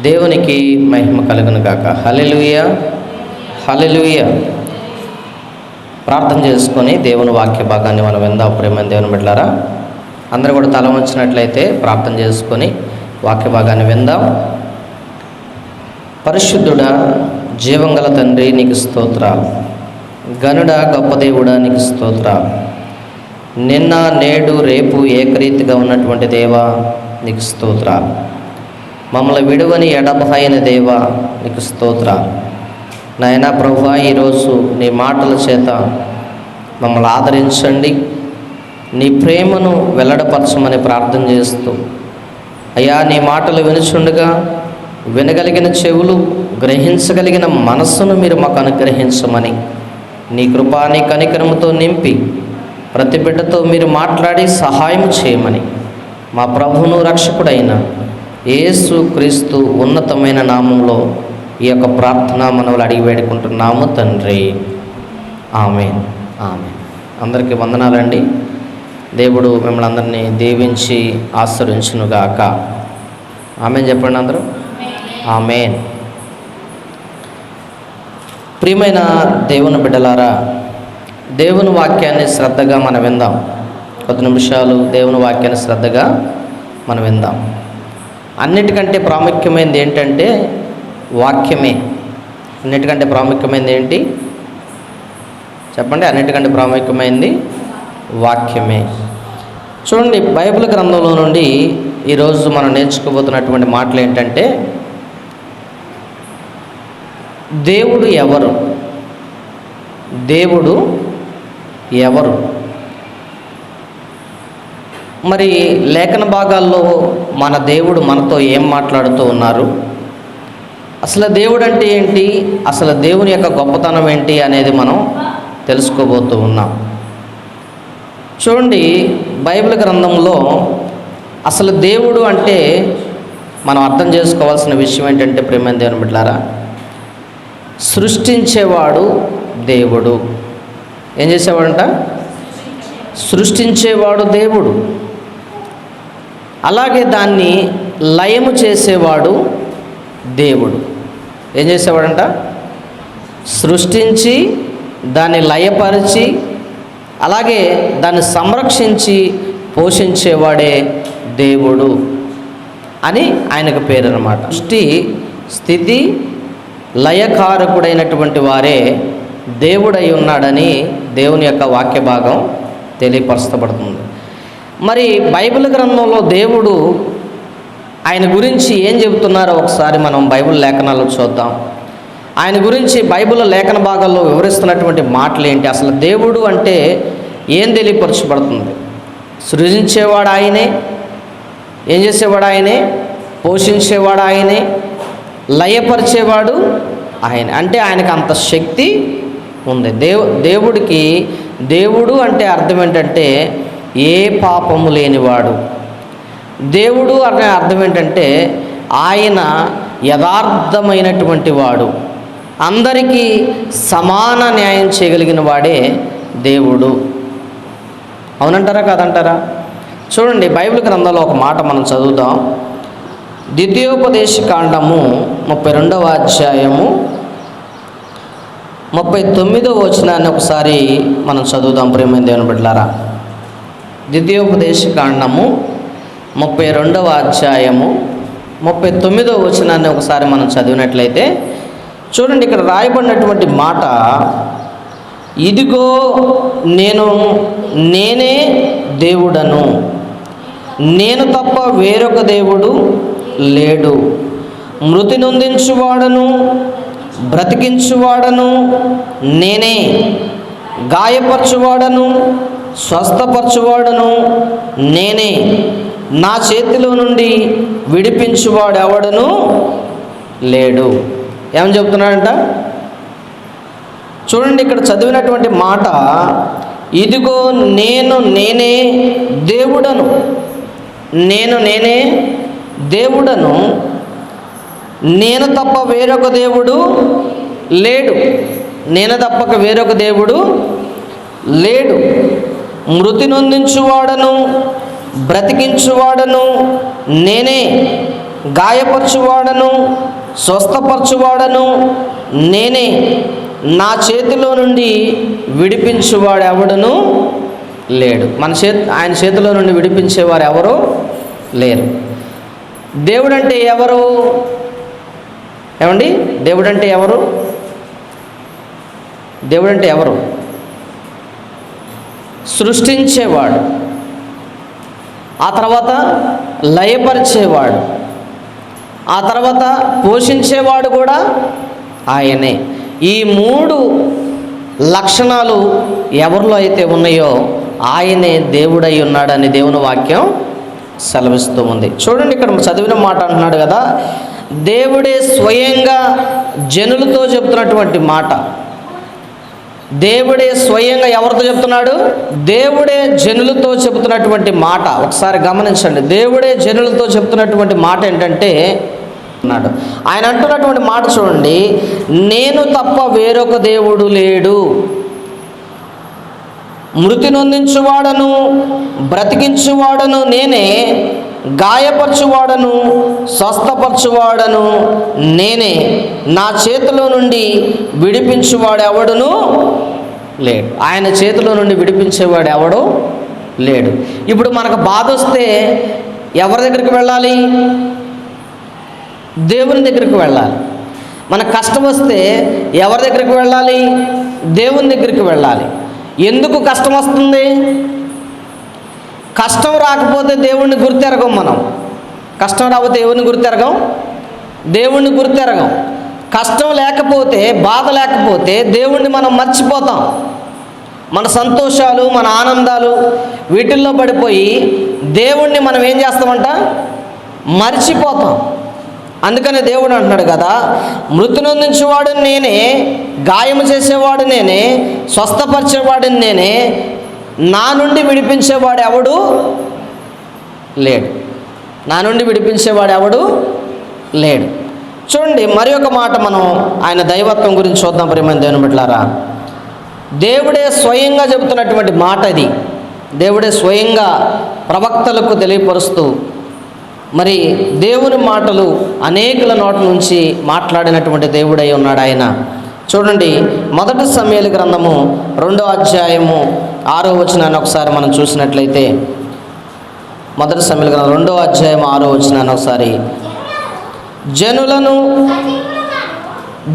దేవునికి మహిమ కలుగును గాక. హల్లెలూయా, హల్లెలూయా. ప్రార్థన చేసుకొని దేవుని వాక్య భాగాన్ని మనం విందాం. ప్రేమ దేవుని బిడ్డలారా, అందరూ కూడా తల వంచినట్లయితే ప్రార్థన చేసుకొని వాక్య భాగాన్ని విందాం. పరిశుద్ధుడా, జీవంగల తండ్రి, నీకు స్తోత్రాలు. గనుడా, గొప్ప దేవుడా, నీకు స్తోత్రాలు. నిన్న నేడు రేపు ఏకరీతిగా ఉన్నటువంటి దేవా, నీకు స్తోత్రాలు. మమ్మల్ని విడువని ఎడబాయని దేవా, నీకు స్తోత్రాలు. నాయనా ప్రభువా, ఈరోజు నీ మాటల చేత మమ్మల్ని ఆదరించండి. నీ ప్రేమను వెల్లడపరచమని ప్రార్థన చేస్తూ, అయ్యా నీ మాటలు వినుచుండగా వినగలిగిన చెవులు, గ్రహించగలిగిన మనస్సును మీరు మాకు అనుగ్రహించమని, నీ కృపా నీ కనికరముతో నింపి ప్రతి బిడ్డతో మీరు మాట్లాడి సహాయం చేయమని మా ప్రభువును రక్షకుడైన యేసు క్రీస్తు ఉన్నతమైన నామంలో ఈ యొక్క ప్రార్థన మనవులు అడిగి వేడుకుంటున్నాము తండ్రి. ఆమేన్, ఆమేన్. అందరికీ వందనాలండి. దేవుడు మిమ్మల్ని అందరినీ దీవించి ఆశీర్వదించునుగాక. ఆమేన్ చెప్పండి అందరూ. ఆమేన్. ప్రియమైన దేవుని బిడ్డలారా, దేవుని వాక్యాన్ని శ్రద్ధగా మనం విందాం. కొద్ది నిమిషాలు దేవుని వాక్యాన్ని శ్రద్ధగా మనం విందాం. అన్నిటికంటే ప్రాముఖ్యమైనది ఏంటంటే వాక్యమే. అన్నిటికంటే ప్రాముఖ్యమైనది ఏంటి చెప్పండి? అన్నిటికంటే ప్రాముఖ్యమైనది వాక్యమే. చూడండి, బైబిల్ గ్రంథంలో నుండి ఈరోజు మనం నేర్చుకోబోతున్నటువంటి మాటలు ఏంటంటే, దేవుడు ఎవరు? దేవుడు ఎవరు? మరి లేఖన భాగాల్లో మన దేవుడు మనతో ఏం మాట్లాడుతూ ఉన్నారు? అసలు దేవుడు అంటే ఏంటి? అసలు దేవుని యొక్క గొప్పతనం ఏంటి అనేది మనం తెలుసుకోబోతూ ఉన్నాం. చూడండి, బైబిల్ గ్రంథంలో అసలు దేవుడు అంటే మనం అర్థం చేసుకోవాల్సిన విషయం ఏంటంటే, ప్రియమైన దేవుని బిడ్డలారా, సృష్టించేవాడు దేవుడు. ఏం చేసేవాడంట? సృష్టించేవాడు దేవుడు. అలాగే దాన్ని లయము చేసేవాడు దేవుడు. ఏం చేసేవాడంట? సృష్టించి దాన్ని లయపరిచి అలాగే దాన్ని సంరక్షించి పోషించేవాడే దేవుడు అని ఆయనకు పేరు అన్నమాట. సృష్టి స్థితి లయకారకుడైనటువంటి వారే దేవుడై ఉన్నాడని దేవుని యొక్క వాక్య భాగం తెలియపరచబడుతుంది. మరి బైబిల్ గ్రంథంలో దేవుడు ఆయన గురించి ఏం చెబుతున్నారో ఒకసారి మనం బైబిల్ లేఖనాల్లో చూద్దాం. ఆయన గురించి బైబిల్ లేఖన భాగాల్లో వివరిస్తున్నటువంటి మాటలు ఏంటి? అసలు దేవుడు అంటే ఏం తెలియపరచబడుతుంది? సృజించేవాడు ఆయనే, ఏం చేసేవాడు ఆయనే, పోషించేవాడు ఆయనే, లయపరిచేవాడు ఆయన. అంటే ఆయనకు అంత శక్తి ఉంది. దేవుడికి దేవుడు అంటే అర్థం ఏంటంటే ఏ పాపము లేనివాడు. దేవుడు అనే అర్థం ఏంటంటే ఆయన యథార్థమైనటువంటి వాడు, అందరికీ సమాన న్యాయం చేయగలిగిన వాడే దేవుడు. అవునంటారా కాదంటారా? చూడండి, బైబిల్ గ్రంథంలో ఒక మాట మనం చదువుదాం. ద్వితీయోపదేశ కాండము 32వ అధ్యాయము 39వ వచనాన్ని ఒకసారి మనం చదువుదాం. ప్రియమైన దేవుని బిడ్డలారా, ద్వితీయోపదేశ కాండము 32వ అధ్యాయము 39వ వచనాన్ని ఒకసారి మనం చదివినట్లయితే చూడండి, ఇక్కడ రాయబడినటువంటి మాట, ఇదిగో నేనే దేవుడను, నేను తప్ప వేరొక దేవుడు లేడు, మృతి నొందించువాడను బ్రతికించువాడను నేనే, గాయపరచువాడను స్వస్థపరచువాడను నేనే, నా చేతిలో నుండి విడిపించువాడు ఎవడను లేడు. ఏమని చెప్తున్నాడంట? చూడండి, ఇక్కడ చదివినటువంటి మాట, ఇదిగో నేనే దేవుడను, నేనే దేవుడను, నేను తప్ప వేరొక దేవుడు లేడు, నేను తప్పక వేరొక దేవుడు లేడు, మృతి నొందించువాడను బ్రతికించువాడను నేనే, గాయపరచువాడను స్వస్థపరచువాడను నేనే, నా చేతిలో నుండి విడిపించువాడు ఎవడును లేడు. ఆయన చేతిలో నుండి విడిపించేవారు ఎవరు లేరు. దేవుడంటే ఎవరు? ఏమండి, దేవుడంటే ఎవరు? దేవుడంటే ఎవరు? సృష్టించేవాడు, ఆ తర్వాత లయపరిచేవాడు, ఆ తర్వాత పోషించేవాడు కూడా ఆయనే. ఈ 3 లక్షణాలు ఎవరిలో అయితే ఉన్నాయో ఆయనే దేవుడై ఉన్నాడని దేవుని వాక్యం సెలవిస్తూ ఉంది. చూడండి, ఇక్కడ చదివిన మాట అంటున్నాడు కదా, దేవుడే స్వయంగా జనులతో చెప్తున్నటువంటి మాట. దేవుడే స్వయంగా ఎవరితో చెప్తున్నాడు? దేవుడే జనులతో చెబుతున్నటువంటి మాట. ఒకసారి గమనించండి, దేవుడే జనులతో చెప్తున్నటువంటి మాట ఏంటంటే అన్నాడు. ఆయన అంటున్నటువంటి మాట చూడండి, నేను తప్ప వేరొక దేవుడు లేడు, మృతి నొందించువాడను బ్రతికించువాడను నేనే, గాయపరచువాడను స్వస్థపరచువాడను నేనే, నా చేతిలో నుండి విడిపించువాడు ఎవడును లేడు. ఆయన చేతిలో నుండి విడిపించేవాడు ఎవడు లేడు. ఇప్పుడు మనకు బాధ వస్తే ఎవరి దగ్గరికి వెళ్ళాలి? దేవుని దగ్గరికి వెళ్ళాలి. మనకు కష్టం వస్తే ఎవరి దగ్గరికి వెళ్ళాలి? దేవుని దగ్గరికి వెళ్ళాలి. ఎందుకు కష్టం వస్తుంది? కష్టం రాకపోతే దేవుణ్ణి గుర్తెరగం. మనం కష్టం రాకపోతే ఎవరిని గుర్తెరగం? దేవుణ్ణి గుర్తెరగం. కష్టం లేకపోతే, బాధ లేకపోతే దేవుణ్ణి మనం మర్చిపోతాం. మన సంతోషాలు, మన ఆనందాలు వీటిల్లో పడిపోయి దేవుణ్ణి మనం ఏం చేస్తామంట? మర్చిపోతాం. అందుకనే దేవుడు అంటున్నాడు కదా, మృతి నొందించేవాడు నేనే, గాయము చేసేవాడు నేనే, స్వస్థపరిచేవాడు నేనే, నా నుండి విడిపించేవాడు ఎవడు లేడు. నా నుండి విడిపించేవాడు ఎవడు లేడు. చూడండి, మరి ఒక మాట మనం ఆయన దైవత్వం గురించి చూద్దాం. ప్రియమైన దేవుని బిడ్డలారా, దేవుడే స్వయంగా చెబుతున్నటువంటి మాట ఇది. దేవుడే స్వయంగా ప్రవక్తలకు తెలియపరుస్తూ మరి దేవుని మాటలు అనేకుల నోటి నుంచి మాట్లాడినటువంటి దేవుడై ఉన్నాడు ఆయన. చూడండి, 1 సమూయేలు గ్రంథము 2వ అధ్యాయము 6వ వచనాన్ని ఒకసారి మనం చూసినట్లయితే, 1 సమూయేలు గ్రంథం 2వ అధ్యాయం 6వ వచనాన్ని ఒకసారి,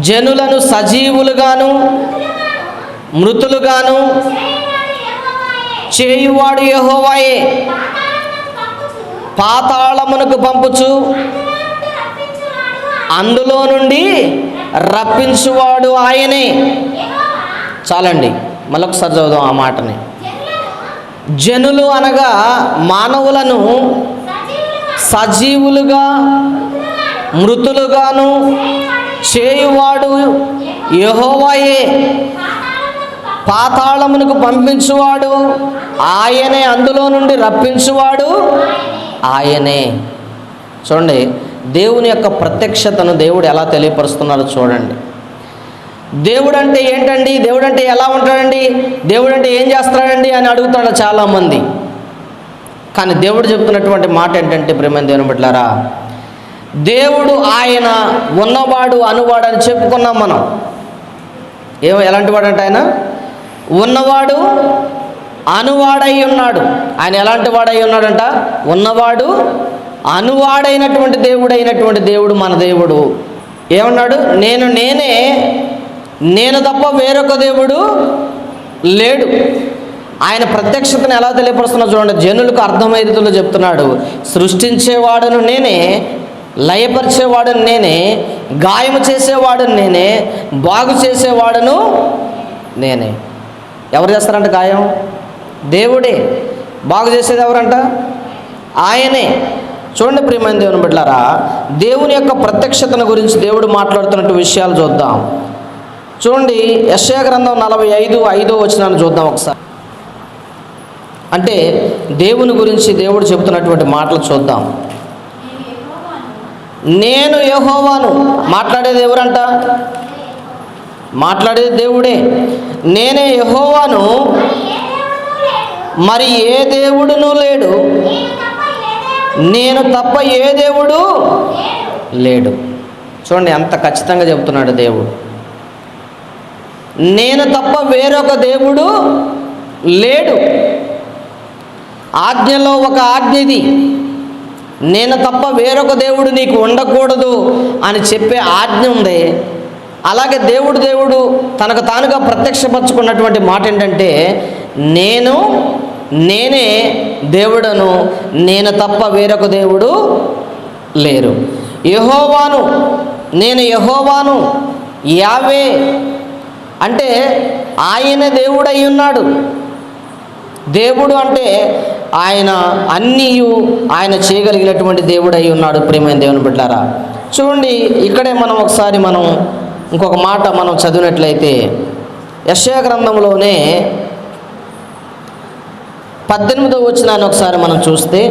జనులను సజీవులుగాను మృతులుగాను చేయువాడు యెహోవాయే, పాతాళమునకు పంపుచు అందులో నుండి రప్పించువాడు ఆయనే. చాలండి, మళ్ళొకసారి చదువుదాం ఆ మాటని. జనులు అనగా మానవులను సజీవులుగా మృతులుగాను చేయువాడు యెహోవాయే, పాతాళమునకు పంపించువాడు ఆయనే, అందులో నుండి రప్పించువాడు ఆయనే. చూడండి, దేవుని యొక్క ప్రత్యక్షతను దేవుడు ఎలా తెలియపరుస్తున్నారో చూడండి. దేవుడు అంటే ఏంటండి? దేవుడు అంటే ఎలా ఉంటాడండి? దేవుడు అంటే ఏం చేస్తాడండి అని అడుగుతాడు చాలామంది. కానీ దేవుడు చెప్తున్నటువంటి మాట ఏంటంటే, ప్రియమైన దేవుని బిడ్డలారా, దేవుడు ఆయన ఉన్నవాడు అనువాడు అని చెప్పుకున్నాం మనం. ఎలాంటి వాడు అంటే ఆయన ఉన్నవాడు అనువాడై ఉన్నాడు. ఆయన ఎలాంటి వాడై ఉన్నాడంట? ఉన్నవాడు అనువాడైనటువంటి దేవుడైనటువంటి దేవుడు మన దేవుడు. ఏమన్నాడు? నేను తప్ప వేరొక దేవుడు లేడు. ఆయన ప్రత్యక్షతను ఎలా తెలియపరుస్తున్నా చూడండి. జనులకు అర్థమయ్యే రీతిలో చెప్తున్నాడు. సృష్టించేవాడును నేనే, లయపరిచేవాడును నేనే, గాయము చేసేవాడును నేనే, బాగు చేసేవాడును నేనే. ఎవరు చేస్తారంట గాయం? దేవుడే. బాగు చేసేది ఎవరంట? ఆయనే. చూడండి ప్రియమైన దేవుని బిడ్డలారా, దేవుని యొక్క ప్రత్యక్షతను గురించి దేవుడు మాట్లాడుతున్నట్టు విషయాలు చూద్దాం. చూడండి, యెషయా గ్రంథం 45:5 వచనాన్ని చూద్దాం ఒకసారి. అంటే దేవుని గురించి దేవుడు చెబుతున్నటువంటి మాటలు చూద్దాం. నేను యెహోవాను. మాట్లాడేది ఎవరంట? మాట్లాడేది దేవుడే. నేనే యెహోవాను, మరి ఏ దేవుడును లేడు, నేను తప్ప ఏ దేవుడు లేడు. చూడండి ఎంత ఖచ్చితంగా చెబుతున్నాడు దేవుడు. నేను తప్ప వేరొక దేవుడు లేడు. ఆజ్ఞలో ఒక ఆజ్ఞ ఇది. నేను తప్ప వేరొక దేవుడు నీకు ఉండకూడదు అని చెప్పే ఆజ్ఞ ఉంది. అలాగే దేవుడు తనకు తానుగా ప్రత్యక్షపరచుకున్నటువంటి మాట ఏంటంటే, నేనే దేవుడను, నేను తప్ప వేరొక దేవుడు లేరు. యెహోవాను, నేను యెహోవాను, యావే అంటే ఆయన దేవుడై ఉన్నాడు. దేవుడు అంటే ఆయన ఆయన చేయగలిగినటువంటి దేవుడై ఉన్నాడు. ప్రియమైన దేవుని బిడ్డలారా, చూడండి ఇక్కడే మనం ఒకసారి ఇంకొక మాట మనం చదివినట్లయితే యెషయా గ్రంథంలోనే 18వ వచనాన్ని ఒకసారి మనం చూస్తే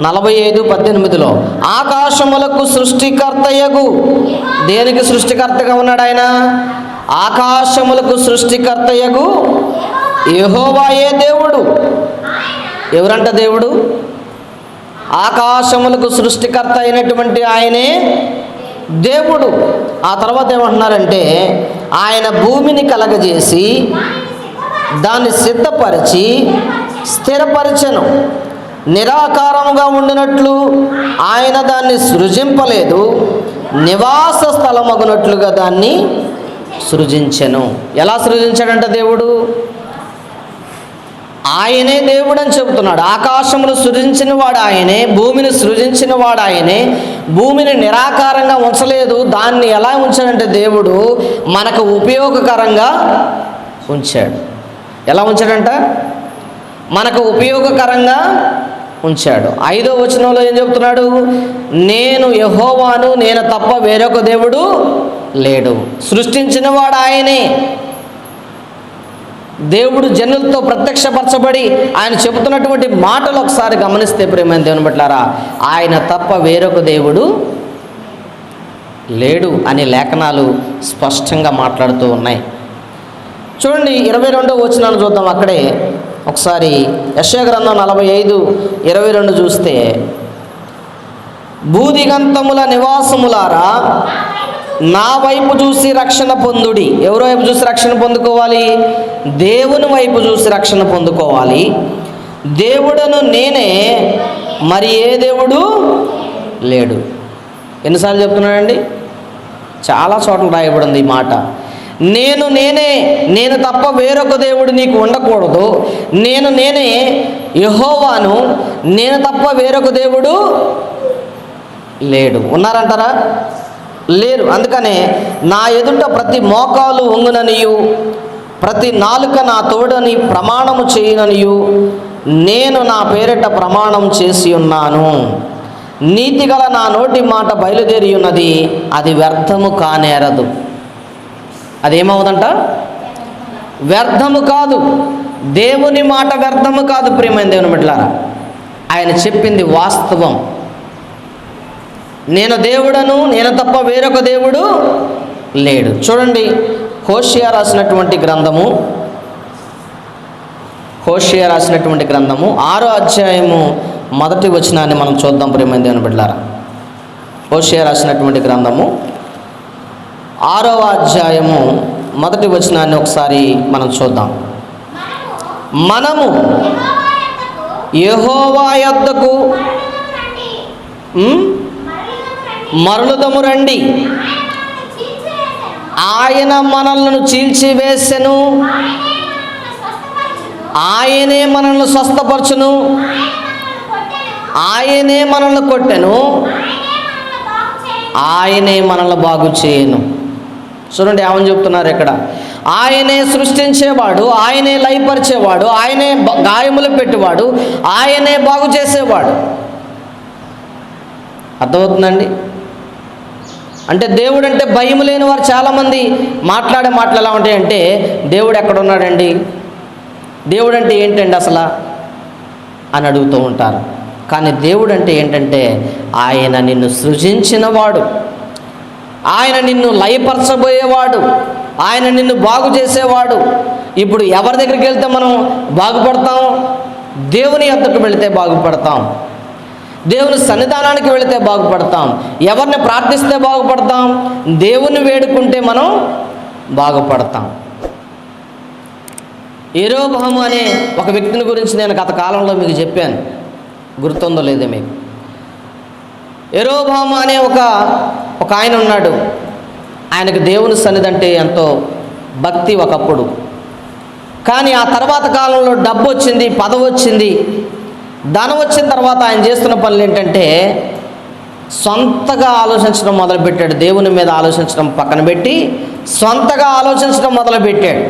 45:18లో ఆకాశములకు సృష్టికర్తయగు, దేనికి సృష్టికర్తగా ఉన్నాడు ఆయన? ఆకాశములకు సృష్టికర్తయగు యెహోవాయే దేవుడు. ఎవరంట దేవుడు? ఆకాశములకు సృష్టికర్త అయినటువంటి ఆయనే దేవుడు. ఆ తర్వాత ఏమంటున్నారంటే, ఆయన భూమిని కలగజేసి దాన్ని సిద్ధపరిచి స్థిరపరిచెను. నిరాకారముగా ఉండినట్లు ఆయన దాన్ని సృజింపలేదు, నివాస స్థలమగునట్లుగా దాన్ని సృజించెను. ఎలా సృజించాడంట దేవుడు? ఆయనే దేవుడు అని చెబుతున్నాడు. ఆకాశమును సృజించిన వాడు ఆయనే, భూమిని సృజించిన వాడు ఆయనే. భూమిని నిరాకారంగా ఉంచలేదు. దాన్ని ఎలా ఉంచాడంటే దేవుడు మనకు ఉపయోగకరంగా ఉంచాడు. ఎలా ఉంచాడంట? మనకు ఉపయోగకరంగా ఉంచాడు. 5వ వచనంలో ఏం చెబుతున్నాడు? నేను యెహోవాను, నేను తప్ప వేరొక దేవుడు లేడు. సృష్టించిన వాడు ఆయనే. దేవుడు జనులతో ప్రత్యక్షపరచబడి ఆయన చెబుతున్నటువంటి మాటలు ఒకసారి గమనిస్తే ప్రియమైన దేవుని బిడ్డలారా, ఆయన తప్ప వేరొక దేవుడు లేడు అని లేఖనాలు స్పష్టంగా మాట్లాడుతూ ఉన్నాయి. చూడండి 22వ వచనాన్ని చూద్దాం. అక్కడే ఒకసారి యెషయా గ్రంథం 45:22 చూస్తే, భూదిగంతముల నివాసములారా నా వైపు చూసి రక్షణ పొందుడి. ఎవరి వైపు చూసి రక్షణ పొందుకోవాలి? దేవుని వైపు చూసి రక్షణ పొందుకోవాలి. దేవుడను నేనే, మరి ఏ దేవుడు లేడు. ఎన్నిసార్లు చెప్తున్నాడండి? చాలా చోట్ల రాయబడింది ఈ మాట. నేనే, నేను తప్ప వేరొక దేవుడు నీకు ఉండకూడదు. నేనే యెహోవాను, నేను తప్ప వేరొక దేవుడు లేడు. ఉన్నారంటారా? లేరు. అందుకనే నా ఎదుట ప్రతి మోకాలు వంగుననియు, ప్రతి నాలుక నా తోడని ప్రమాణము చేయననియు నేను నా పేరిట ప్రమాణం చేసి ఉన్నాను. నీతిగల నా నోటి మాట బయలుదేరి ఉన్నది, అది వ్యర్థము కానేరదు. అదేమవుదంట? వ్యర్థము కాదు. దేవుని మాట వ్యర్థము కాదు. ప్రియమైన దేవుని బిడ్డలారా, ఆయన చెప్పింది వాస్తవం. నేను దేవుడను, నేను తప్ప వేరొక దేవుడు లేడు. చూడండి హోషేయ రాసినటువంటి గ్రంథము 6వ అధ్యాయము 1వ వచనాన్ని మనం చూద్దాం. ప్రియమైన దేవుని బిడ్డలారా, హోషేయ రాసినటువంటి గ్రంథము 6వ అధ్యాయము 1వ వచనాన్ని ఒకసారి మనం చూద్దాం. మనము యెహోవా యొద్దకు మరలుదము రండి, ఆయన మనల్ని చీల్చివేసెను, ఆయనే మనల్ని స్వస్థపరచును, ఆయనే మనల్ని కొట్టెను, ఆయనే మనల్ని బాగు చేయను. చూడండి ఏమని చెప్తున్నారు ఇక్కడ? ఆయనే సృష్టించేవాడు, ఆయనే లయపరిచేవాడు, ఆయనే గాయములు పెట్టేవాడు, ఆయనే బాగు చేసేవాడు. అర్థమవుతుందండి? అంటే దేవుడు అంటే భయం లేని వారు చాలామంది మాట్లాడే మాటలు ఎలా ఉంటాయంటే, దేవుడు ఎక్కడున్నాడండి, దేవుడు అంటే ఏంటండి అసలు అని అడుగుతూ ఉంటారు. కానీ దేవుడు అంటే ఏంటంటే, ఆయన నిన్ను సృజించినవాడు, ఆయన నిన్ను లయపరచబోయేవాడు, ఆయన నిన్ను బాగు చేసేవాడు. ఇప్పుడు ఎవరి దగ్గరికి వెళ్తే మనం బాగుపడతాం? దేవుని యొద్దకు వెళితే బాగుపడతాం, దేవుని సన్నిధానానికి వెళితే బాగుపడతాం, ఎవరిని ప్రార్థిస్తే బాగుపడతాం, దేవుని వేడుకుంటే మనం బాగుపడతాం. యెరోబోయాము అనే ఒక వ్యక్తిని గురించి నేను గత కాలంలో మీకు చెప్పాను, గుర్తుందో లేదో మీకు. యెరోబోయాము అనే ఒక ఆయన ఉన్నాడు. ఆయనకు దేవుని సన్నిధి అంటే ఎంతో భక్తి ఒకప్పుడు. కానీ ఆ తర్వాత కాలంలో డబ్బు వచ్చింది, పదవి వచ్చింది, ధనం వచ్చిన తర్వాత ఆయన చేస్తున్న పనులు ఏంటంటే సొంతగా ఆలోచించడం మొదలుపెట్టాడు. దేవుని మీద ఆలోచించడం పక్కన పెట్టి సొంతగా ఆలోచించడం మొదలుపెట్టాడు.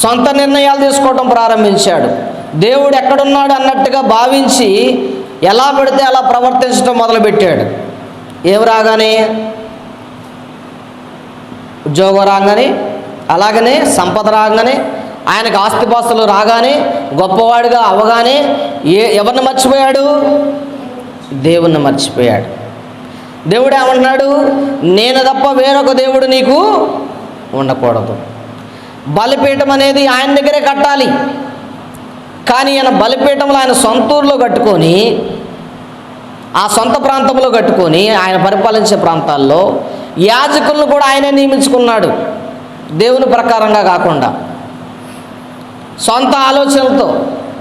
సొంత నిర్ణయాలు తీసుకోవడం ప్రారంభించాడు. దేవుడు ఎక్కడున్నాడు అన్నట్టుగా భావించి ఎలా పడితే అలా ప్రవర్తించడం మొదలుపెట్టాడు. ఏం రాగానే, ఉద్యోగం రాగానే, అలాగనే సంపద రాగానే, ఆయనకు ఆస్తిపాస్తులు రాగానే, గొప్పవాడిగా అవగానే ఎవరిని మర్చిపోయాడు? దేవుణ్ణి మర్చిపోయాడు. దేవుడు ఏమంటున్నాడు? నేను తప్ప వేరొక దేవుడు నీకు ఉండకూడదు. బలిపీఠం అనేది ఆయన దగ్గరే కట్టాలి. కానీ ఆయన బలిపీఠంలో ఆయన సొంత ఊర్లో కట్టుకొని, ఆ సొంత ప్రాంతంలో కట్టుకొని, ఆయన పరిపాలించే ప్రాంతాల్లో యాజకులను కూడా ఆయనే నియమించుకున్నాడు. దేవుని ప్రకారంగా కాకుండా సొంత ఆలోచనలతో.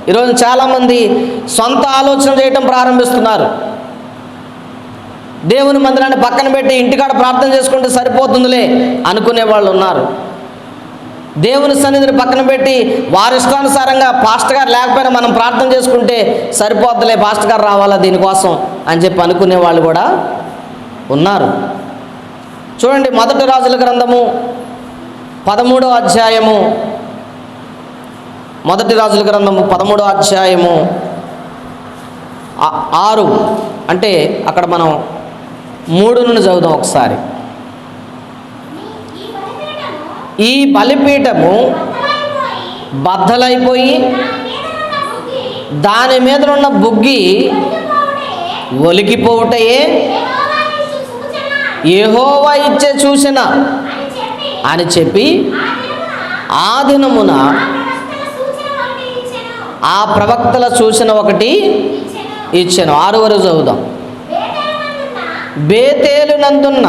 ఈరోజు చాలామంది సొంత ఆలోచన చేయటం ప్రారంభిస్తున్నారు. దేవుని మందిరాన్ని పక్కన పెట్టి ఇంటికాడ ప్రార్థన చేసుకుంటే సరిపోతుందిలే అనుకునే వాళ్ళు ఉన్నారు. దేవుని సన్నిధిని పక్కన పెట్టి వారి ఇష్టానుసారంగా పాస్టర్ గారు లేకపోయినా మనం ప్రార్థన చేసుకుంటే సరిపోద్దులే, పాస్టర్ గారు రావాలా దీనికోసం అని చెప్పి అనుకునే వాళ్ళు కూడా ఉన్నారు. చూడండి, మొదటి రాజుల గ్రంథము 13వ అధ్యాయము, మొదటి రాజుల గ్రంథము 13వ అధ్యాయము 6, అంటే అక్కడ మనం 3 నుండి చదువుదాం ఒకసారి. ఈ బలిపీఠము బద్దలైపోయి దాని మీద ఉన్న బుగ్గి ఒలికిపోవుటయే యెహోవా ఇచ్చే సూచన అని చెప్పి ఆ దినమున ఆ ప్రవక్తల సూచన ఒకటి ఇచ్చాను. 6 వరకు చదువుదాం. బేతేలు నందున్న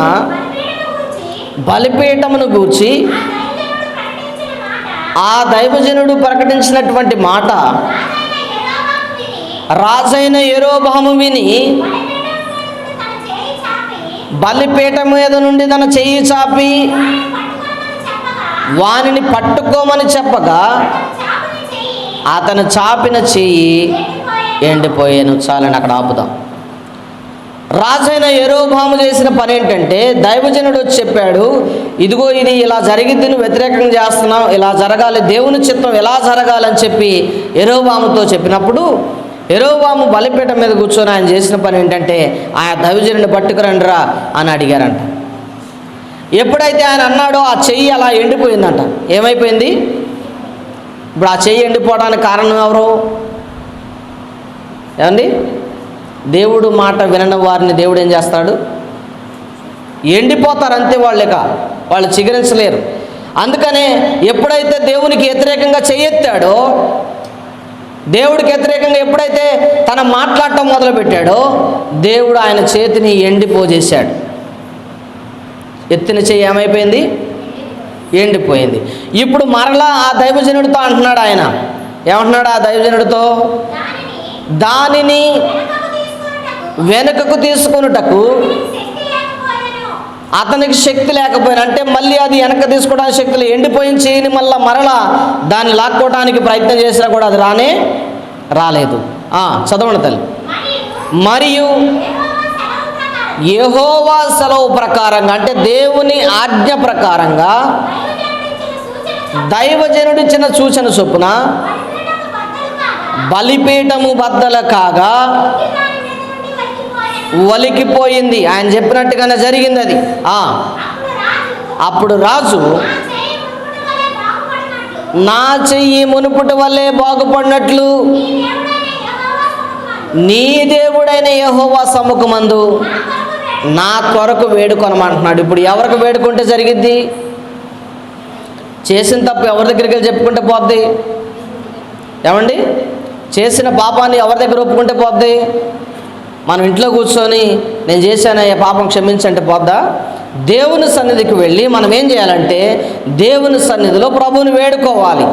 బలిపీఠమును గూర్చి ఆ దైవజనుడు ప్రకటించినటువంటి మాట రాజైన యెరోబోయాము విని బలిపీఠం మీద నుండి తన చెయ్యి చాపి వానిని పట్టుకోమని చెప్పగా అతను చాపిన చెయ్యి ఎండిపోయాను. చాలని అక్కడ ఆపుదాం. రాజైన యెరోబోయాము చేసిన పని ఏంటంటే, దైవజనుడు వచ్చి చెప్పాడు, ఇదిగో ఇది ఇలా జరిగింది, నువ్వు వ్యతిరేకంగా చేస్తున్నావు, ఇలా జరగాలి, దేవుని చిత్తం ఎలా జరగాలని చెప్పి యెరోబోయాముతో చెప్పినప్పుడు యెరోబోయాము బలిపీఠం మీద కూర్చొని ఆయన చేసిన పని ఏంటంటే, ఆ దైవజనుడిని పట్టుకురండిరా అని అడిగారంట. ఎప్పుడైతే ఆయన అన్నాడో ఆ చెయ్యి అలా ఎండిపోయిందంట. ఏమైపోయింది? ఇప్పుడు ఆ చెయ్యి ఎండిపోవడానికి కారణం ఎవరు? ఏమండి? దేవుడు మాట వినని వారిని దేవుడు ఏం చేస్తాడు? ఎండిపోతారు అంతే. వాళ్ళు చిగురించలేరు. అందుకనే ఎప్పుడైతే దేవునికి వ్యతిరేకంగా చెయ్యెత్తాడో, దేవుడికి వ్యతిరేకంగా ఎప్పుడైతే తన మాట్లాడటం మొదలుపెట్టాడో, దేవుడు ఆయన చేతిని ఎండిపోజేశాడు. ఎత్తిన చెయ్యి ఏమైపోయింది? ఎండిపోయింది. ఇప్పుడు మరలా ఆ దైవజనుడితో అంటున్నాడు. ఆయన ఏమంటున్నాడు ఆ దైవజనుడితో? దానిని వెనుకకు తీసుకొనుటకు అతనికి శక్తి లేకపోయినా, అంటే మళ్ళీ అది వెనక తీసుకోవడానికి శక్తి ఎండిపోయిన చేయని మరలా దాన్ని లాక్కోవడానికి ప్రయత్నం చేసినా కూడా అది రాలేదు. చదవండి తల్లి. మరియు యెహోవా సెలవు ప్రకారంగా, అంటే దేవుని ఆజ్ఞ ప్రకారంగా దైవజనుడిచ్చిన సూచన చొప్పున బలిపీఠము బద్దలు కాగా ఒలికిపోయింది. ఆయన చెప్పినట్టుగానే జరిగింది అది. అప్పుడు రాజు, నా చెయ్యి మునుపుటి వల్లే బాగుపడినట్లు నీ దేవుడైన యెహోవా సముఖమందు నా కొరకు వేడుకొనమంటున్నాడు. ఇప్పుడు ఎవరికి వేడుకుంటే జరిగిద్ది? చేసిన తప్పు ఎవరి దగ్గరికి వెళ్ళి చెప్పుకుంటే పోద్ది? ఏమండి, చేసిన పాపాన్ని ఎవరి దగ్గర ఒప్పుకుంటే పోద్ది? మనం ఇంట్లో కూర్చొని నేను చేశానయ్యా పాపం క్షమించంటే పోద్దా? దేవుని సన్నిధికి వెళ్ళి మనం ఏం చేయాలంటే దేవుని సన్నిధిలో ప్రభువుని వేడుకోవాలి,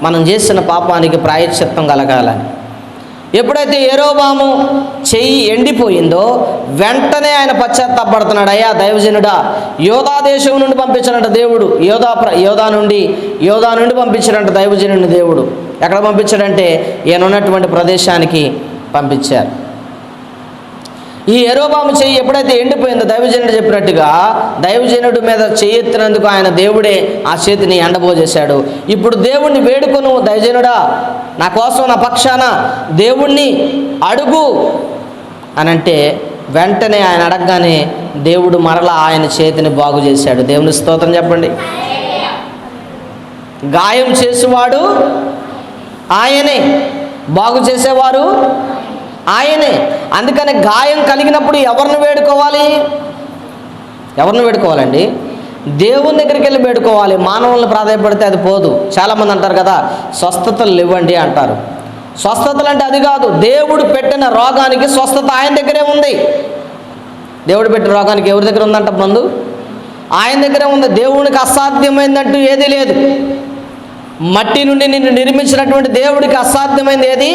మనం చేసిన పాపానికి ప్రాయశ్చిత్తం కలగాలని. ఎప్పుడైతే యెరోబాము చెయ్యి ఎండిపోయిందో వెంటనే ఆయన పశ్చాత్తాపడుతున్నాడు. అయ్యా దైవజనుడా, యోధా దేశం నుండి పంపించాడంట దేవుడు. యోధా నుండి పంపించాడంట దైవజనుడిని దేవుడు. ఎక్కడ పంపించాడంటే ఈయన ఉన్నటువంటి ప్రదేశానికి పంపించారు. ఈ యెరోబాము చెయ్యి ఎప్పుడైతే ఎండిపోయిందో దైవజనుడు చెప్పినట్టుగా దైవజనుడి మీద చెయ్యెత్తినందుకు ఆయన దేవుడే ఆ చేతిని ఎండబోజేశాడు. ఇప్పుడు దేవుణ్ణి వేడుకొను, దైవజనుడా నా కోసం నా పక్షాన దేవుణ్ణి అడుగు అని అంటే వెంటనే ఆయన అడగగానే దేవుడు మరలా ఆయన చేతిని బాగు చేశాడు. దేవుని స్తోత్రం చెప్పండి. గాయం చేసేవాడు ఆయనే, బాగు చేసేవారు ఆయనే. అందుకని గాయం కలిగినప్పుడు ఎవరిని వేడుకోవాలి? ఎవరిని వేడుకోవాలండి? దేవుని దగ్గరికి వెళ్ళి వేడుకోవాలి. మానవులను ప్రాధాన్యపడితే అది పోదు. చాలామంది అంటారు కదా, స్వస్థతలు ఇవ్వండి అంటారు. స్వస్థతలు అంటే అది కాదు. దేవుడు పెట్టిన రోగానికి స్వస్థత ఆయన దగ్గరే ఉంది. దేవుడు పెట్టిన రోగానికి ఎవరి దగ్గర ఉందంట మందు? ఆయన దగ్గరే ఉంది. దేవునికి అసాధ్యమైందంటూ ఏదీ లేదు. మట్టి నుండి నిన్ను నిర్మించినటువంటి దేవుడికి అసాధ్యమైంది ఏది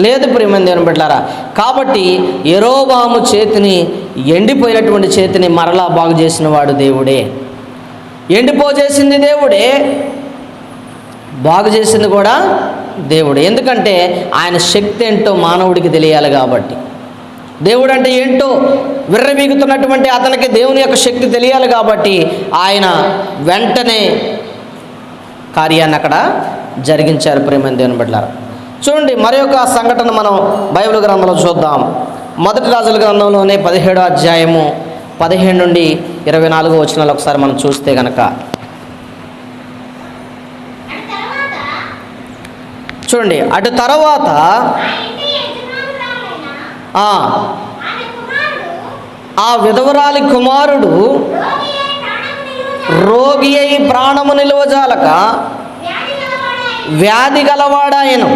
లేదు ప్రియమైన దేవుని బిడ్డలారా. కాబట్టి యెరోబాము చేతిని, ఎండిపోయినటువంటి చేతిని మరలా బాగు చేసిన వాడు దేవుడే. ఎండిపోజేసింది దేవుడే, బాగు చేసింది కూడా దేవుడే. ఎందుకంటే ఆయన శక్తి ఏంటో మానవుడికి తెలియాలి కాబట్టి. దేవుడు అంటే ఏంటో విర్రవీగుతున్నటువంటి అతనికి దేవుని యొక్క శక్తి తెలియాలి కాబట్టి ఆయన వెంటనే కార్యాన్ని అక్కడ జరిగించారు ప్రియమైన దేవుని బిడ్డలారా. చూడండి, మరొక సంఘటన మనం బైబిల్ గ్రంథంలో చూద్దాం. మొదటి రాజుల గ్రంథంలోనే 17వ అధ్యాయము 15 నుండి 24 వచనాలు ఒకసారి మనం చూస్తే కనుక చూడండి. అటు తర్వాత ఆ విధవరాలి కుమారుడు రోగి అయి ప్రాణము నిలువజాలక వ్యాధి గలవాడాయను.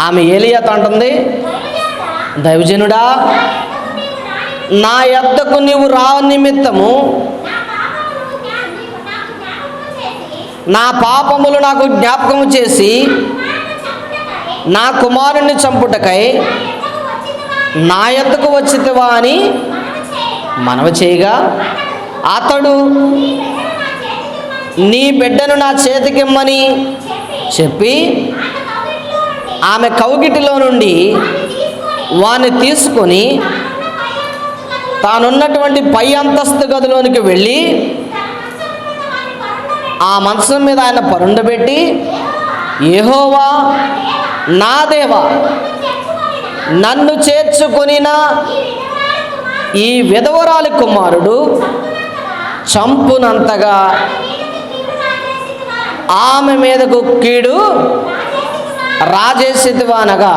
ఆమె ఏలియాతో అంటుంది, దైవజనుడా నా యొద్దకు నీవు రా నిమిత్తము నా పాపములు నాకు జ్ఞాపకము చేసి నా కుమారుణ్ణి చంపుటకై నా యొద్దకు వచ్చితివా అని మనవి చేయగా అతడు నీ బిడ్డను నా చేతికిమ్మని చెప్పి ఆమె కౌగిటిలో నుండి వాణ్ణి తీసుకొని తానున్నటువంటి పై అంతస్తు గదిలోనికి వెళ్ళి ఆ మంచం మీద ఆయన పరుండబెట్టి, యెహోవా నా దేవా, నన్ను చేర్చుకొనిన ఈ విధవరాలి కుమారుడు చంపునంతగా ఆమె మీదకు కీడు రాజేసితివా అనగా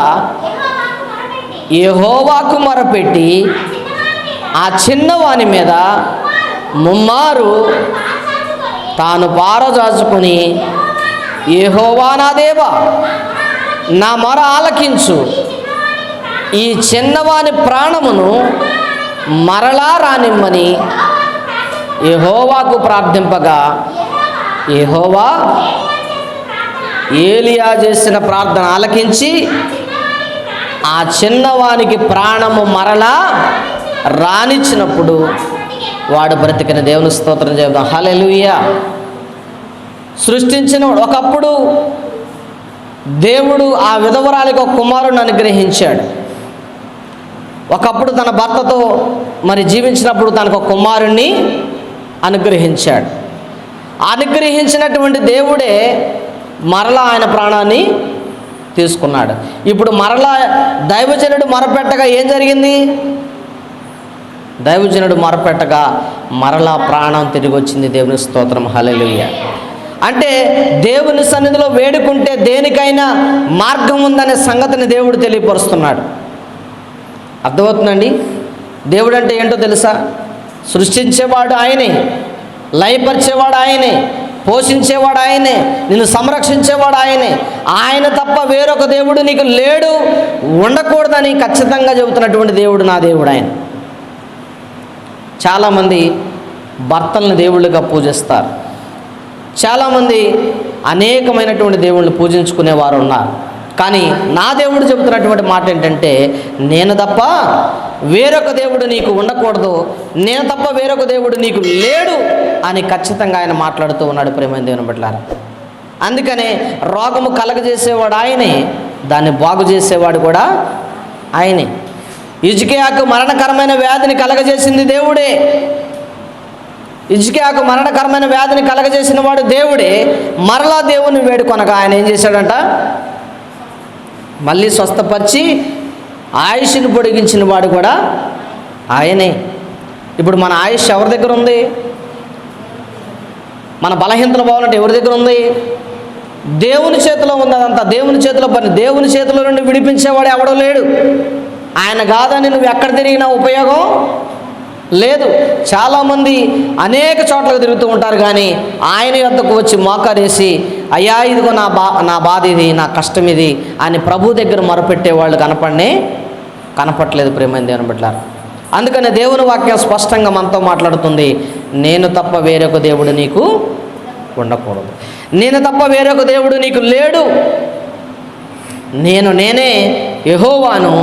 యెహోవాకు మొరపెట్టి ఆ చిన్నవాని మీద ముమ్మారు తాను పారజాచుకొని, యెహోవా నా దేవా నా మొర ఆలకించు, ఈ చిన్నవాని ప్రాణమును మరలా రానిమ్మని యెహోవాకు ప్రార్థింపగా యెహోవా ఏలియా చేసిన ప్రార్థన ఆలకించి ఆ చిన్నవానికి ప్రాణము మరలా రానిచ్చినప్పుడు వాడు బ్రతికిన. దేవుని స్తోత్రం చెబుదాం. హల్లెలూయా. సృష్టించిన ఒకప్పుడు దేవుడు ఆ విధవరాలికి ఒక కుమారుని అనుగ్రహించాడు. ఒకప్పుడు తన భర్తతో మరి జీవించినప్పుడు తనకు ఒక కుమారుణ్ణి అనుగ్రహించాడు. అనుగ్రహించినటువంటి దేవుడే మరలా ఆయన ప్రాణాన్ని తీసుకున్నాడు. ఇప్పుడు మరలా దైవజనుడు మొరపెట్టగా ఏం జరిగింది? దైవజనుడు మొరపెట్టగా మరలా ప్రాణం తిరిగి వచ్చింది. దేవుని స్తోత్రం. హల్లెలూయా. అంటే దేవుని సన్నిధిలో వేడుకుంటే దేనికైనా మార్గం ఉందనే సంగతిని దేవుడు తెలియపరుస్తున్నాడు. అర్థమవుతుందండి? దేవుడు అంటే ఏంటో తెలుసా? సృష్టించేవాడు ఆయనే, లయపరిచేవాడు ఆయనే, పోషించేవాడు ఆయనే, నిన్ను సంరక్షించేవాడు ఆయనే. ఆయన తప్ప వేరొక దేవుడు నీకు లేడు, ఉండకూడదని ఖచ్చితంగా చెబుతున్నటువంటి దేవుడు నా దేవుడు ఆయన. చాలామంది భర్తలను దేవుళ్ళుగా పూజిస్తారు. చాలామంది అనేకమైనటువంటి దేవుళ్ళని పూజించుకునేవారు ఉన్నారు. కానీ నా దేవుడు చెబుతున్నటువంటి మాట ఏంటంటే, నేను తప్ప వేరొక దేవుడు నీకు ఉండకూడదు, నేను తప్ప వేరొక దేవుడు నీకు లేడు అని ఖచ్చితంగా ఆయన మాట్లాడుతూ ఉన్నాడు ప్రేమైన దేవుని బిడ్డలారా. అందుకనే రోగము కలగజేసేవాడు ఆయనే, దాన్ని బాగు చేసేవాడు కూడా ఆయనే. హిజ్కియాకు మరణకరమైన వ్యాధిని కలగజేసింది దేవుడే. హిజ్కియాకు మరణకరమైన వ్యాధిని కలగజేసిన వాడు దేవుడే. మరలా దేవుని వేడుకొనగా ఆయన ఏం చేశాడంట, మళ్ళీ స్వస్థపరిచి ఆయుష్ని పొడిగించిన వాడు కూడా ఆయనే. ఇప్పుడు మన ఆయుష్ ఎవరి దగ్గర ఉంది? మన బలహీనతలు పోవాలంటే ఎవరి దగ్గర ఉంది? దేవుని చేతిలో ఉంది. అదంతా దేవుని చేతిలో పని. దేవుని చేతిలో నుండి విడిపించేవాడు ఎవడో లేడు. ఆయన కాదని నువ్వు ఎక్కడ తిరిగినా ఉపయోగం లేదు. చాలామంది అనేక చోట్లకు తిరుగుతూ ఉంటారు, కానీ ఆయన యొద్దకు వచ్చి మోకారేసి, అయ్యా ఇదిగో నా బాధ ఇది, నా కష్టం ఇది అని ప్రభు దగ్గర మొరపెట్టేవాళ్ళు కనపట్లేదు ప్రేమైన దేవుని బిడ్డలారా. అందుకని దేవుని వాక్యం స్పష్టంగా మనతో మాట్లాడుతుంది, నేను తప్ప వేరొక దేవుడు నీకు ఉండకూడదు, నేను తప్ప వేరొక దేవుడు నీకు లేడు, నేనే యెహోవాను,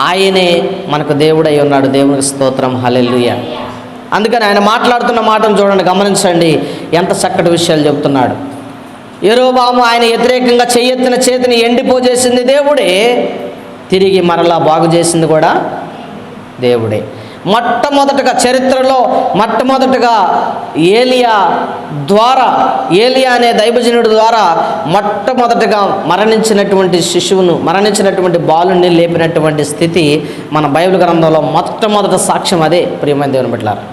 ఆయనే మనకు దేవుడై ఉన్నాడు. దేవునికి స్తోత్రం, హల్లెలూయా. అందుకని ఆయన మాట్లాడుతున్న మాటను చూడండి, గమనించండి, ఎంత చక్కటి విషయాలు చెబుతున్నాడు. యెరోబాము ఆయన వ్యతిరేకంగా చెయ్యెత్తిన చేతిని ఎండిపోజేసింది దేవుడే, తిరిగి మరలా బాగు చేసింది కూడా దేవుడే. మొట్టమొదటగా చరిత్రలో ఏలియా అనే దైవజనుడి ద్వారా మొట్టమొదటగా మరణించినటువంటి బాలుని లేపినటువంటి స్థితి మన బైబిల్ గ్రంథంలో మొట్టమొదటి సాక్ష్యం అదే ప్రియమైన దేవుని బిడ్డలారా.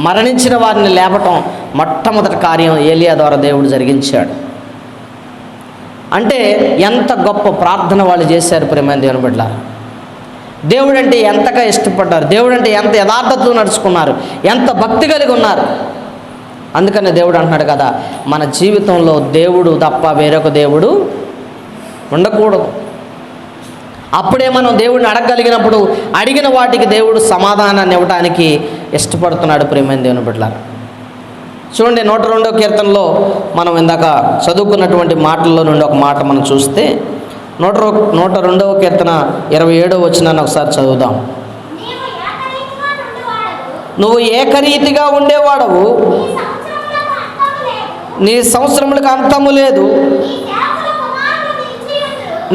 మరణించిన వారిని లేపటం మొట్టమొదటి కార్యం ఏలియా ద్వారా దేవుడు జరిగించాడు. అంటే ఎంత గొప్ప ప్రార్థన వాళ్ళు చేశారు ప్రియమైన దేవుని బిడ్డలారా. దేవుడు అంటే ఎంతగా ఇష్టపడ్డారు, దేవుడు అంటే ఎంత యథార్థతతో నడుచుకున్నారు, ఎంత భక్తి కలిగి ఉన్నారు. అందుకనే దేవుడు అంటున్నాడు కదా, మన జీవితంలో దేవుడు తప్ప వేరొక దేవుడు ఉండకూడదు. అప్పుడే మనం దేవుడిని అడగగలిగినప్పుడు అడిగిన వాటికి దేవుడు సమాధానాన్ని ఇవ్వడానికి ఇష్టపడుతున్నాడు ప్రియమైన దేవుని బిడ్డలారా. చూడండి, 102వ కీర్తనలో మనం ఇందాక చదువుకున్నటువంటి మాటల్లో నుండి ఒక మాట మనం చూస్తే, 102వ కీర్తన 27వ వచనాన్ని ఒకసారి చదువుదాం. నువ్వు ఏకరీతిగా ఉండేవాడవు, నీ సంవత్సరములకు అంతము లేదు,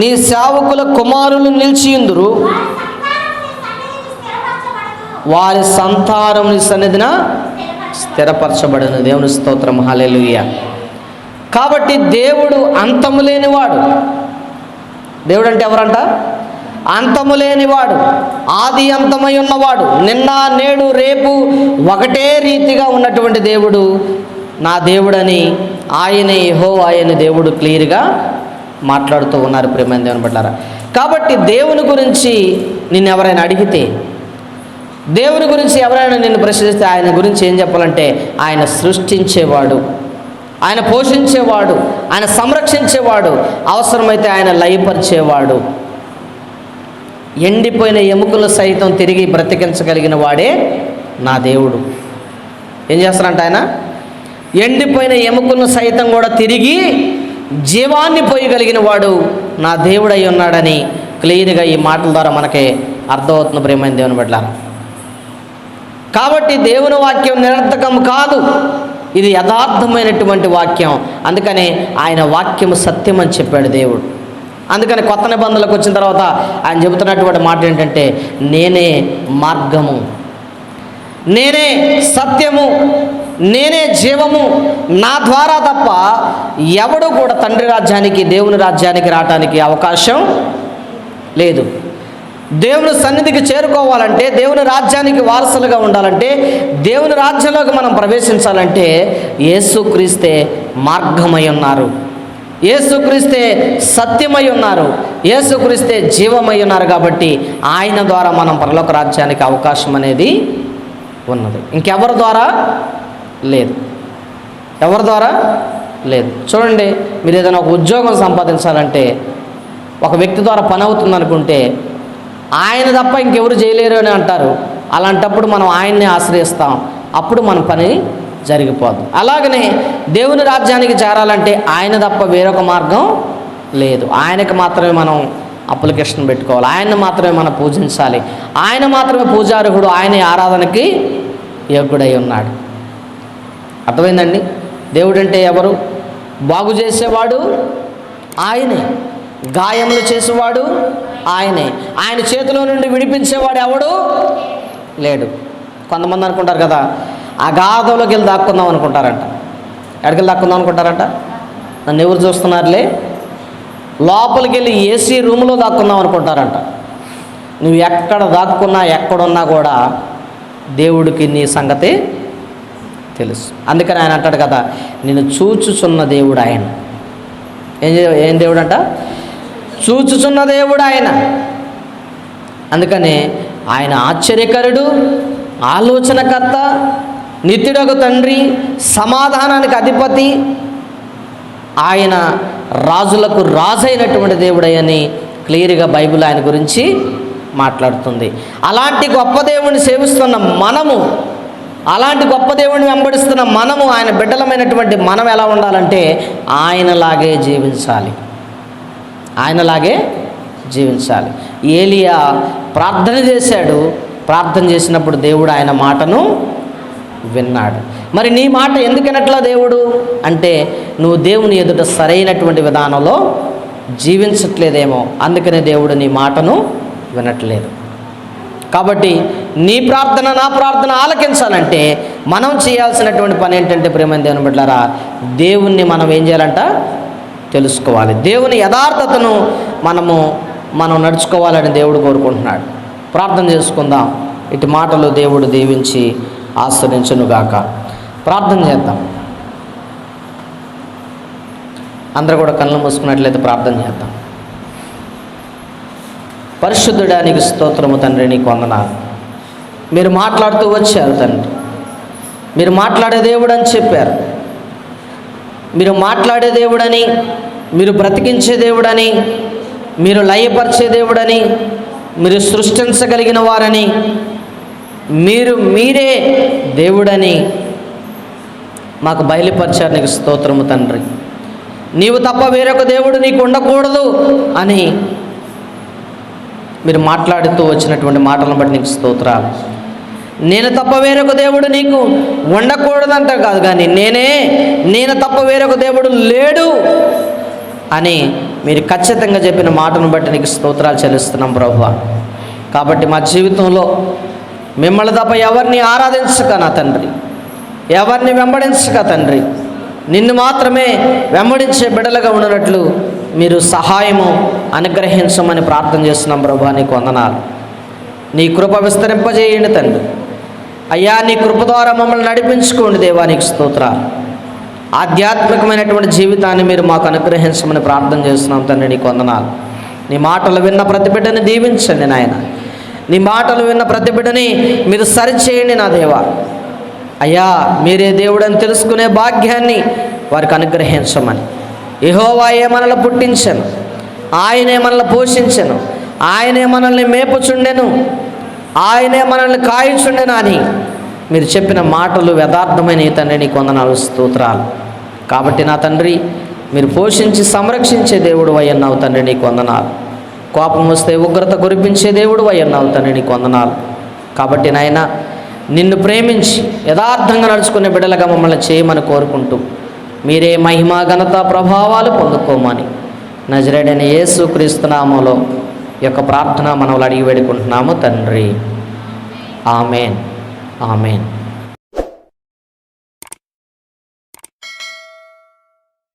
నీ సేవకుల కుమారులు నిలిచియుందురు, వారి సంతానం నీ సన్నిధిన స్థిరపరచబడును. దేవుని స్తోత్రం, హల్లెలూయా. కాబట్టి దేవుడు అంతము లేనివాడు. దేవుడు అంటే ఎవరంట? అంతము లేనివాడు, ఆది అంతమై ఉన్నవాడు, నిన్న నేడు రేపు ఒకటే రీతిగా ఉన్నటువంటి దేవుడు నా దేవుడని ఆయనే యెహోవా అయిన దేవుడు క్లియర్గా మాట్లాడుతూ ఉన్నారు ప్రియమైన దేవుని బిడ్డలారా. కాబట్టి దేవుని గురించి నిన్ను ఎవరైనా అడిగితే, దేవుని గురించి ఎవరైనా నిన్ను ప్రశ్నిస్తే ఆయన గురించి ఏం చెప్పాలంటే, ఆయన సృష్టించేవాడు, ఆయన పోషించేవాడు, ఆయన సంరక్షించేవాడు, అవసరమైతే ఆయన లయపరిచేవాడు, ఎండిపోయిన ఎముకలు సైతం తిరిగి బ్రతికించగలిగిన వాడే నా దేవుడు. ఏం చేస్తారంట ఆయన? ఎండిపోయిన ఎముకలను సైతం కూడా తిరిగి జీవాన్ని పోయగలిగిన వాడు నా దేవుడై ఉన్నాడని క్లియర్గా ఈ మాటల ద్వారా మనకి అర్థమవుతుంది ప్రియమైన దేవుని బిడ్డలారా. కాబట్టి దేవుని వాక్యం నిరర్థకం కాదు, ఇది యథార్థమైనటువంటి వాక్యం. అందుకనే ఆయన వాక్యము సత్యం అని చెప్పాడు దేవుడు. అందుకని కొత్త నిబంధనలకు వచ్చిన తర్వాత ఆయన చెబుతున్నటువంటి మాట ఏంటంటే, నేనే మార్గము, నేనే సత్యము, నేనే జీవము, నా ద్వారా తప్ప ఎవడు కూడా తండ్రి రాజ్యానికి, దేవుని రాజ్యానికి రావటానికి అవకాశం లేదు. దేవుని సన్నిధికి చేరుకోవాలంటే, దేవుని రాజ్యానికి వారసులుగా ఉండాలంటే, దేవుని రాజ్యంలోకి మనం ప్రవేశించాలంటే యేసుక్రీస్తే మార్గమై ఉన్నారు, యేసుక్రీస్తే సత్యమై ఉన్నారు, యేసుక్రీస్తే జీవమై ఉన్నారు. కాబట్టి ఆయన ద్వారా మనం పరలోక రాజ్యానికి అవకాశం అనేది ఉన్నది, ఇంకెవరి ద్వారా లేదు. ఎవరి ద్వారా లేదు. చూడండి, మీరు ఏదైనా ఒక ఉద్యోగం సంపాదించాలంటే ఒక వ్యక్తి ద్వారా పని అవుతుంది అనుకుంటే ఆయన తప్ప ఇంకెవరు చేయలేరు అని అంటారు. అలాంటప్పుడు మనం ఆయన్ని ఆశ్రయిస్తాం, అప్పుడు మన పని జరిగిపోదు. అలాగనే దేవుని రాజ్యానికి చేరాలంటే ఆయన తప్ప వేరొక మార్గం లేదు. ఆయనకి మాత్రమే మనం అప్లికేషన్ పెట్టుకోవాలి, ఆయన్ని మాత్రమే మనం పూజించాలి, ఆయన మాత్రమే పూజార్హుడు, ఆయన ఆరాధనకి యోగ్యుడై ఉన్నాడు. అర్థమైందండి? దేవుడు అంటే ఎవరు? బాగు చేసేవాడు ఆయనే, గాయములు చేసేవాడు ఆయనే, ఆయన చేతిలో నుండి విడిపించేవాడు ఎవడు లేడు. కొంతమంది అనుకుంటారు కదా, అగాధంలోకి వెళ్ళి దాక్కుందాం అనుకుంటారంట. ఎక్కడికి వెళ్ళి దాక్కుందాం అనుకుంటారంట? నన్ను ఎవరు చూస్తున్నారులే, లోపలికి వెళ్ళి ఏసీ రూమ్లో దాక్కుందాం అనుకుంటారంట. నువ్వు ఎక్కడ దాక్కున్నా ఎక్కడున్నా కూడా దేవుడికి నీ సంగతి తెలుసు. అందుకని ఆయన అంటాడు కదా, నేను చూచుచున్న దేవుడు ఆయన. ఏం దేవుడు అంట? చూచుచున్న దేవుడు ఆయన. అందుకని ఆయన ఆశ్చర్యకరుడు, ఆలోచనకర్త, నిత్యుడగు తండ్రి, సమాధానానికి అధిపతి, ఆయన రాజులకు రాజైనటువంటి దేవుడని క్లియర్గా బైబిల్ ఆయన గురించి మాట్లాడుతుంది. అలాంటి గొప్ప దేవుడిని సేవిస్తున్న మనము, అలాంటి గొప్ప దేవుడిని వెంబడిస్తున్న మనము, ఆయన బిడ్డలమైనటువంటి మనం ఎలా ఉండాలంటే ఆయనలాగే జీవించాలి, ఆయనలాగే జీవించాలి. ఏలియా ప్రార్థన చేశాడు, ప్రార్థన చేసినప్పుడు దేవుడు ఆయన మాటను విన్నాడు. మరి నీ మాట ఎందుకనట్లా దేవుడు అంటే, నువ్వు దేవుని ఎదుట సరైనటువంటి విధానంలో జీవించట్లేదేమో, అందుకనే దేవుడు నీ మాటను వినట్లేదు. కాబట్టి నీ ప్రార్థన నా ప్రార్థన ఆలకించాలంటే మనం చేయాల్సినటువంటి పని ఏంటంటే, ప్రియమైన దేవుని బిడ్డలారా, దేవుణ్ణి మనం ఏం చేయాలంట? తెలుసుకోవాలి. దేవుని యథార్థతను మనం నడుచుకోవాలని దేవుడు కోరుకుంటున్నాడు. ప్రార్థన చేసుకుందాం. ఇటు మాటలు దేవుడు దీవించి ఆశ్రయించునుగాక. ప్రార్థన చేద్దాం. అందరూ కూడా కళ్ళు మూసుకున్నట్లయితే ప్రార్థన చేద్దాం. పరిశుద్ధుడానికి స్తోత్రము తండ్రి, నీకు వందనాలు. మీరు మాట్లాడుతూ వచ్చారు తండ్రి, మీరు మాట్లాడే దేవుడు అని చెప్పారు. మీరు మాట్లాడే దేవుడని, మీరు బ్రతికించే దేవుడని, మీరు లయపరిచే దేవుడని, మీరు సృష్టించగలిగిన వారని, మీరే దేవుడని మాకు బయలుపరిచారు. నీకు స్తోత్రము తండ్రి. నీవు తప్ప వేరొక దేవుడు నీకు ఉండకూడదు అని మీరు మాట్లాడుతూ వచ్చినటువంటి మాటలను బట్టి నీకు స్తోత్రాలు. నేను తప్ప వేరొక దేవుడు నీకు ఉండకూడదంట కాదు, కానీ నేను తప్ప వేరొక దేవుడు లేడు అని మీరు ఖచ్చితంగా చెప్పిన మాటను బట్టి నీకు స్తోత్రాలు చెల్లిస్తున్నాం ప్రభువా. కాబట్టి మా జీవితంలో మిమ్మల్ని తప్ప ఎవరిని ఆరాధించక నా తండ్రి, ఎవరిని వెంబడించక తండ్రి, నిన్ను మాత్రమే వెంబడించే బిడ్డలుగా ఉన్నట్లు మీరు సహాయము అనుగ్రహించమని ప్రార్థన చేస్తున్నాం ప్రభువా. నీకు వందనాలు. నీ కృప విస్తరింపజేయండి తండ్రి. అయ్యా, నీ కృప ద్వారా మమ్మల్ని నడిపించుకోండి దేవా. నీకు స్తోత్రాలు. ఆధ్యాత్మికమైనటువంటి జీవితాన్ని మీరు మాకు అనుగ్రహించమని ప్రార్థన చేస్తున్నాం తండ్రి. నీకు వందనాలు. నీ మాటలు విన్న ప్రతి బిడ్డని దీవించండి నాయన. నీ మాటలు విన్న ప్రతి బిడ్డని మీరు సరిచేయండి నా దేవా. అయ్యా, మీరే దేవుడని తెలుసుకునే భాగ్యాన్ని వారికి అనుగ్రహించమని. యెహోవాయే మనల్ని పుట్టించెను, ఆయనే మనల్ని పోషించెను, ఆయనే మనల్ని మేపుచుండెను, ఆయనే మనల్ని కాయుచుండెను అని మీరు చెప్పిన మాటలు యథార్థమైన తండ్రి. నీకు వందనాలు, స్తోత్రాలు. కాబట్టి నా తండ్రి, మీరు పోషించి సంరక్షించే దేవుడు అయ్యన్నావు తండ్రి. నీకు వందనాలు. కోపం వస్తే ఉగ్రత కురిపించే దేవుడు అయ్యన్నావు తండ్రి. నీకు వందనాలు. కాబట్టి నాయన, నిన్ను ప్రేమించి యథార్థంగా నడుచుకునే బిడ్డలుగా మమ్మల్ని చేయమని కోరుకుంటూ మీరే మహిమ ఘనత ప్రభావాలు పొందుకోమని నజరేయుడైన యేసు క్రీస్తు నామములో ఈ యొక్క ప్రార్థన మనవులు అడిగి వేడుకుంటున్నాము తండ్రి. Amen, amen.